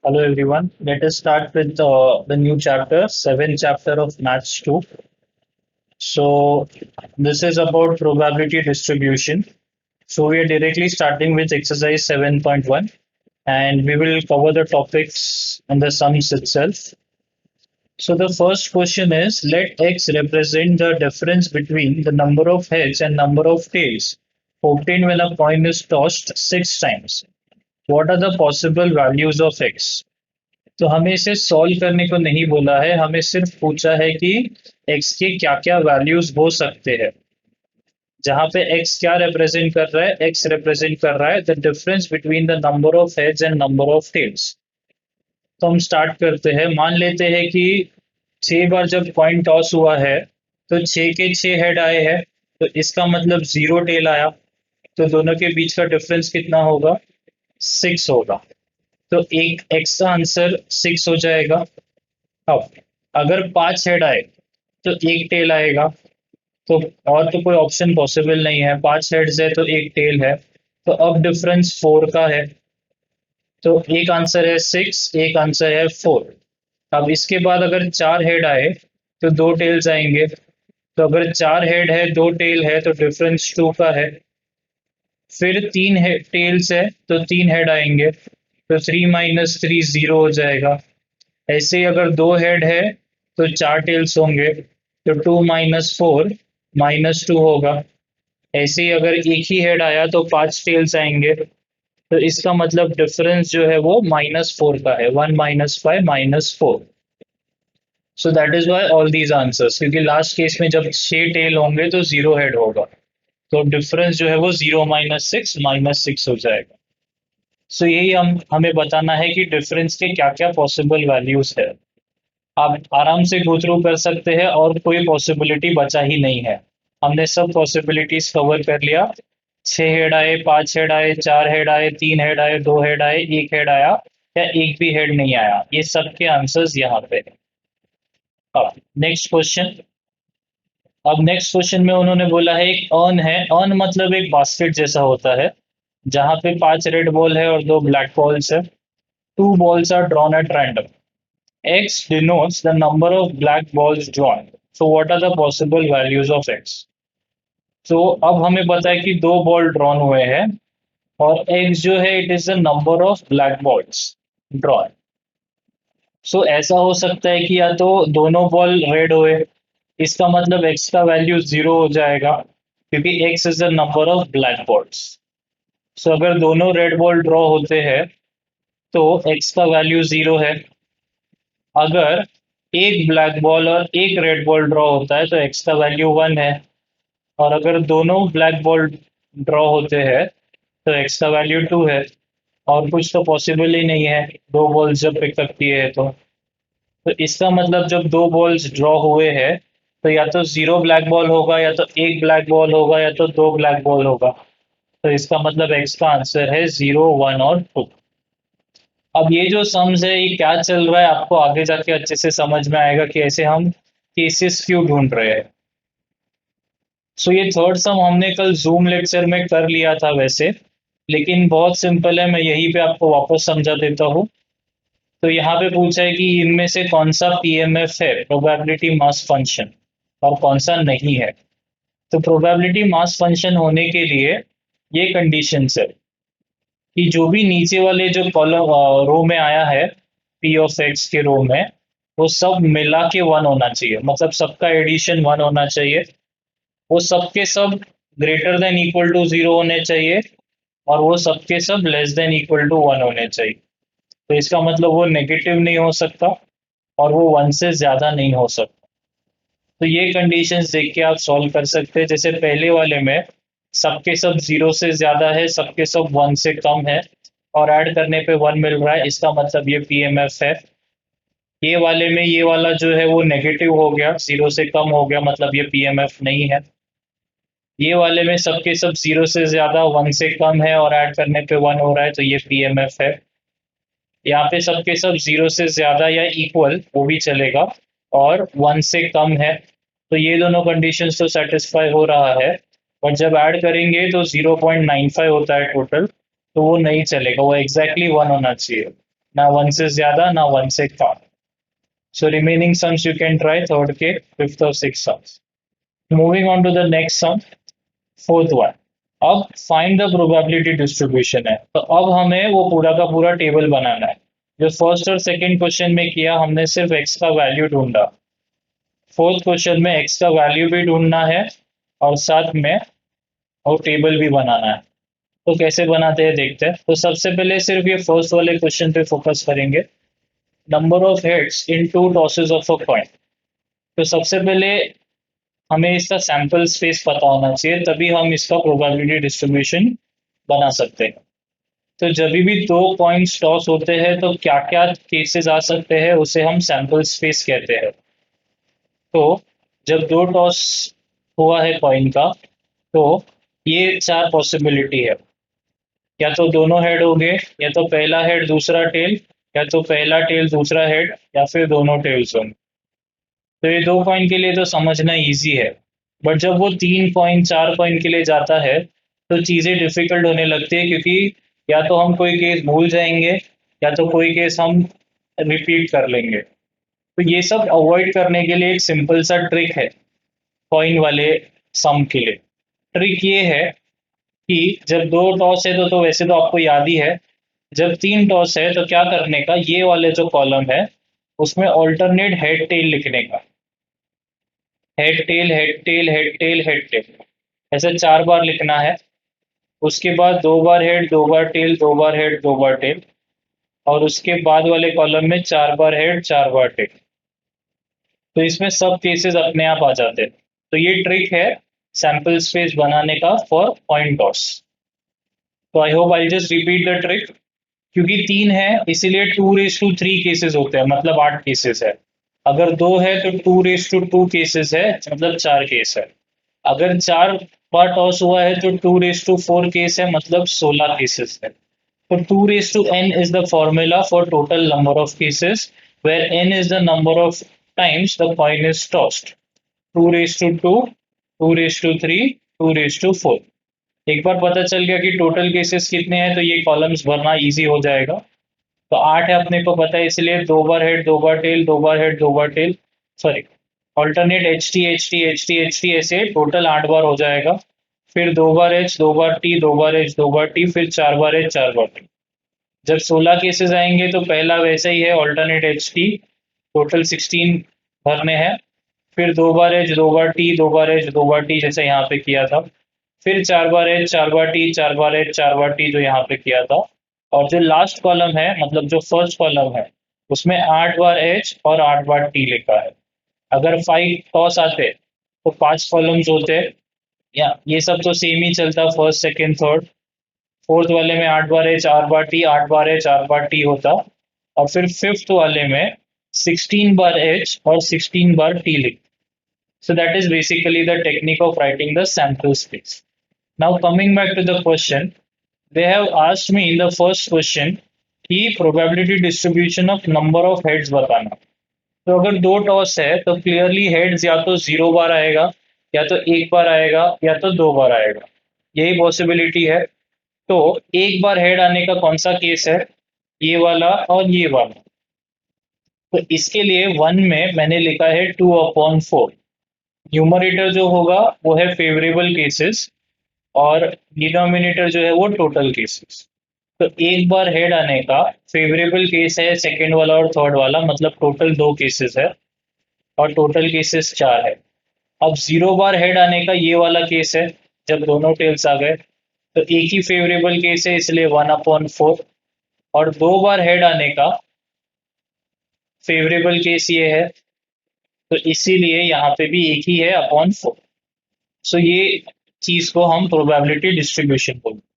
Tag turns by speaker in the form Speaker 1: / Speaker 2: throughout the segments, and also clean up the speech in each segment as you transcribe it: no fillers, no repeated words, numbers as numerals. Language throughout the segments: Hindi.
Speaker 1: Hello everyone. Let us start with the new chapter, seventh chapter of Maths 2. So this is about probability distribution. So we are directly starting with exercise 7.1 and we will cover the topics and the sums itself. So the first question is, let x represent the difference between the number of heads and number of tails obtained when a coin is tossed six times. What are the possible values of x? तो हमें इसे सॉल्व करने को नहीं बोला है, हमें सिर्फ पूछा है कि x के क्या क्या वैल्यूज हो सकते हैं। जहां पे x क्या रिप्रेजेंट कर रहा है, x रिप्रेजेंट कर रहा है the difference between the number of heads and number of tails. तो हम स्टार्ट करते हैं, मान लेते हैं कि 6 बार जब कॉइन टॉस हुआ है तो 6 के 6 हेड आए हैं, तो इसका मतलब 0 टेल आया, तो दोनों के बीच का डिफरेंस कितना होगा, 6 होगा। तो एक एक्स का आंसर 6 हो जाएगा। अब अगर 5 हेड आए तो एक टेल आएगा, तो और तो कोई ऑप्शन पॉसिबल नहीं है, 5 हेड्स है तो एक टेल है, तो अब डिफरेंस 4 का है। तो एक आंसर है 6, एक आंसर है 4। अब इसके बाद अगर 4 हेड आए तो दो टेल्स आएंगे, तो अगर 4 हेड है 2 टेल है तो डिफरेंस 2 का है। फिर 3 टेल्स है तो 3 हेड आएंगे, तो 3 - 3 0 हो जाएगा। ऐसे ही अगर 2 हेड है तो 4 टेल्स होंगे, तो 2 - 4 -2 होगा। ऐसे ही अगर एक ही हेड आया तो 5 टेल्स आएंगे, तो इसका मतलब डिफरेंस जो है वो -4 का है, 1 - 5 - 4। So that is why all these answers, क्योंकि लास्ट केस में जब 6 टेल होंगे तो 0 हेड होगा, तो डिफरेंस जो है वो 0 - 6 - 6 हो जाएगा। सो यही हमें बताना है कि डिफरेंस के क्या क्या पॉसिबल वैल्यूज है। आप आराम से गो थ्रू कर सकते हैं और कोई पॉसिबिलिटी बचा ही नहीं है। हमने सब पॉसिबिलिटीज कवर कर लिया। 6 हेड आए, 5 हेड आए, 4 हेड आए, 3 हेड आए, 2 हेड आए, एक हेड आया या एक भी हेड नहीं आया, ये सब के आंसर्स यहाँ पे हैं। अब नेक्स्ट क्वेश्चन। अब नेक्स्ट क्वेश्चन में उन्होंने बोला है एक अर्न है, अर्न मतलब एक बास्केट जैसा होता है, जहाँ पे 5 रेड बॉल है और 2 ब्लैक बॉल्स है। 2 balls are drawn at random. X denotes the number of black balls drawn. So what are the possible values of X? So अब हमें पता है कि 2 बॉल ड्रॉन हुए हैं और X जो है it is the number of black balls drawn. So ऐसा हो सकता है कि या तो दोनों बॉल रेड हुए, इसका मतलब X का वैल्यू 0 हो जाएगा, क्योंकि X is the number of black balls. So अगर दोनों रेड बॉल ड्रॉ होते हैं तो X का वैल्यू 0 है। अगर एक ब्लैक बॉल और एक रेड बॉल ड्रॉ होता है तो एक्स का वैल्यू 1 है। और अगर दोनों ब्लैक बॉल ड्रॉ होते हैं तो एक्स का वैल्यू 2 है। और कुछ तो पॉसिबल ही नहीं है, दो बॉल्स जब पिक करती है तो इसका मतलब जब दो बॉल्स ड्रॉ हुए हैं तो या तो 0 ब्लैक बॉल होगा, या तो एक ब्लैक बॉल होगा, या तो 2 ब्लैक बॉल होगा। तो इसका मतलब एक्स का आंसर है 0, 1 और 2। अब ये जो सम्स है ये क्या चल रहा है आपको आगे जाके अच्छे से समझ में आएगा कि ऐसे हम केसेस क्यों ढूंढ रहे हैं। सो ये थर्ड सम हमने कल जूम लेक्चर में कर लिया था वैसे, लेकिन बहुत सिंपल है, मैं यहीं पे आपको वापस समझा देता हूँ। तो यहाँ पे पूछा है कि इनमें से कौन सा पीएमएफ है, प्रोबेबिलिटी मास फंक्शन, और कौन सा नहीं है। तो प्रोबेबिलिटी मास फंक्शन होने के लिए ये कंडीशंस है कि जो भी नीचे वाले जो कॉलम रो में आया है, पी ऑफ एक्स के रो में, वो सब मिला के 1 होना चाहिए, मतलब सबका एडिशन 1 होना चाहिए। वो सबके सब ग्रेटर देन इक्वल टू 0 होने चाहिए, और वो सबके सब लेस देन इक्वल टू 1 होने चाहिए। तो इसका मतलब वो नेगेटिव नहीं हो सकता और वो 1 से ज़्यादा नहीं हो सकता। तो ये कंडीशंस देख के आप सॉल्व कर सकते हैं। जैसे पहले वाले में सबके सब 0 से ज़्यादा है, सबके सब 1 से कम है, और ऐड करने पे 1 मिल रहा है, इसका मतलब ये पीएमएफ है। ये वाले में ये वाला जो है वो नेगेटिव हो गया, 0 से कम हो गया, मतलब ये पीएमएफ नहीं है। ये वाले में सबके सब 0 से ज़्यादा 1 से कम है और ऐड करने पे 1 हो रहा है, तो ये पीएमएफ है। यहाँ पे सबके सब 0 से ज़्यादा या इक्वल वो भी चलेगा, और 1 से कम है, तो ये दोनों कंडीशंस तो सेटिस्फाई हो रहा है। बट जब ऐड करेंगे तो 0.95 होता है टोटल, तो वो नहीं चलेगा, वो एग्जैक्टली 1 होना चाहिए। ना 1 से ज्यादा ना 1 से कम। So remaining sums you can try third के फिफ्थ और six sums. Moving on to the next sum, fourth one. अब फाइंड द प्रोबेबिलिटी डिस्ट्रीब्यूशन है, तो अब हमें वो पूरा का पूरा टेबल बनाना है। जो फर्स्ट और सेकंड क्वेश्चन में किया हमने सिर्फ एक्स का वैल्यू ढूंढा, फोर्थ क्वेश्चन में एक्स का वैल्यू भी ढूंढना है और साथ में और टेबल भी बनाना है। तो कैसे बनाते हैं देखते हैं। तो सबसे पहले सिर्फ ये फर्स्ट वाले क्वेश्चन पे फोकस करेंगे, number of heads in two tosses of a coin. तो सबसे पहले हमें इसका सैंपल स्पेस पता होना चाहिए, तभी हम इसका प्रोबेबिलिटी डिस्ट्रीब्यूशन बना सकते हैं। तो जब भी दो कॉइन्स टॉस होते हैं तो क्या क्या केसेस आ सकते हैं, उसे हम सैंपल स्पेस कहते हैं। तो जब दो टॉस हुआ है कॉइन का, तो ये चार पॉसिबिलिटी है। या तो दोनों हेड होंगे, या तो पहला हेड दूसरा टेल, या तो पहला टेल दूसरा हेड, या फिर दोनों टेल्स होंगे। तो ये दो कॉइन के लिए तो समझना इजी है, बट जब वो तीन कॉइन चार कॉइन के लिए जाता है तो चीज़ें डिफिकल्ट होने लगती है, क्योंकि या तो हम कोई केस भूल जाएंगे, या तो कोई केस हम रिपीट कर लेंगे। तो ये सब अवॉइड करने के लिए एक सिंपल सा ट्रिक है कॉइन वाले सम के लिए। ट्रिक ये है कि जब दो टॉस है तो वैसे तो आपको याद ही है, जब तीन टॉस है तो क्या करने का, ये वाले जो कॉलम है उसमें ऑल्टरनेट हेड टेल लिखने का। Head tail head tail head tail head tail, ऐसे चार बार लिखना है। उसके बाद दो बार हेड दो बार टेल दो बार हेड दो बार टेल, और उसके बाद वाले कॉलम में चार बार हेड चार बार टेल। तो इसमें सब केसेस अपने आप आ जाते हैं। तो ये ट्रिक है सैंपल स्पेस बनाने का फॉर कॉइन टॉस। तो I hope I just repeat the trick. क्योंकि तीन है इसीलिए 2:3 केसेस होते हैं, मतलब 8 केसेस है। अगर दो है तो 2:2 केसेस है, मतलब 4 केस है। अगर चार बार टॉस हुआ है तो 2:4 केस है, मतलब 16 केसेस है। तो 2:n is the formula for total number of cases, where n is the number of times the coin is tossed. 2:2, 2:3, 2:4। एक बार पता चल गया कि टोटल केसेस कितने हैं तो ये कॉलम्स भरना इजी हो जाएगा। तो 8 है अपने को पता है, इसलिए दो बार हेड दो बार टेल दो बार हेड दो बार tail, sorry alternate H T H T H T H T, ऐसे टोटल 8 बार हो जाएगा। फिर दो बार एच दो बार टी दो बार एच दो बार टी, फिर चार बार एच चार बार टी। जब 16 केसेस आएंगे तो पहला वैसा ही है, ऑल्टरनेट एच टी, टोटल 16 भरने हैं। फिर दो बार एच दो बार टी दो बार एच दो बार टी, जैसे यहाँ पे किया था। फिर चार बार एच चार बार टी चार बार एच चार बार टी, जो यहाँ पे किया था। और जो लास्ट कॉलम है, मतलब जो फर्स्ट कॉलम है, उसमें 8 बार एच और 8 बार टी लिखा है। अगर 5 टॉस आते तो 5 कॉलम्स होते, या ये सब तो सेम ही चलता, फर्स्ट सेकेंड थर्ड। फोर्थ वाले में 8 बार एच 8 बार टी 8 बार एच 8 बार टी होता। और फिर फिफ्थ वाले में 16 बार एच और 16 बार टी लिख। So that is basically the technique of writing the sample space. Now coming back to the question, they have asked me in the first question कि probability distribution of number of heads बताना। तो अगर दो टॉस है तो क्लियरली हेड्स या तो 0 बार आएगा, या तो एक बार आएगा, या तो दो बार आएगा, यही पॉसिबिलिटी है। तो एक बार हेड आने का कौन सा केस है, ये वाला और ये वाला। तो इसके लिए वन में मैंने लिखा है 2/4। न्यूमरेटर जो होगा वो है फेवरेबल केसेस, और डिनोमिनेटर जो है वो टोटल केसेस। तो एक बार हेड आने का फेवरेबल केस है सेकेंड वाला और थर्ड वाला, मतलब टोटल दो केसेस है, और टोटल केसेस चार है। अब 0 बार हेड आने का ये वाला केस है, जब दोनों टेल्स आ गए। तो एक ही फेवरेबल केस है, इसलिए 1/4। और दो बार हेड आने का फेवरेबल केस ये है, तो इसीलिए यहाँ पे भी एक ही है, अपॉन 4। सो ये चीज को हम प्रोबेबिलिटी डिस्ट्रीब्यूशन बोलते हैं।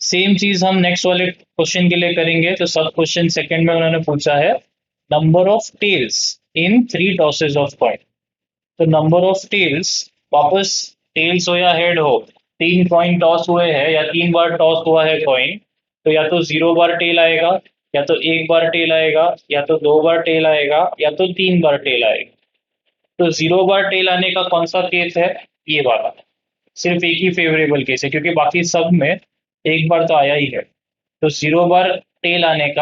Speaker 1: सेम चीज हम नेक्स्ट वाले क्वेश्चन के लिए करेंगे। तो सब क्वेश्चन सेकंड में उन्होंने पूछा है number of tails in 3 tosses of coin. तो नंबर ऑफ टेल्स, वापस टेल्स हो या हेड हो, तीन कॉइन टॉस हुए हैं या 3 बार टॉस हुआ है कॉइन, तो या तो 0 बार टेल आएगा, या तो एक बार टेल आएगा, या तो दो बार टेल आएगा, या तो 3 बार टेल आएगा। तो 0 बार टेल आने का कौन सा केस है, ये वाला। सिर्फ एक ही फेवरेबल केस है, क्योंकि बाकी सब में एक बार तो आया ही है। तो 0 बार टेल आने का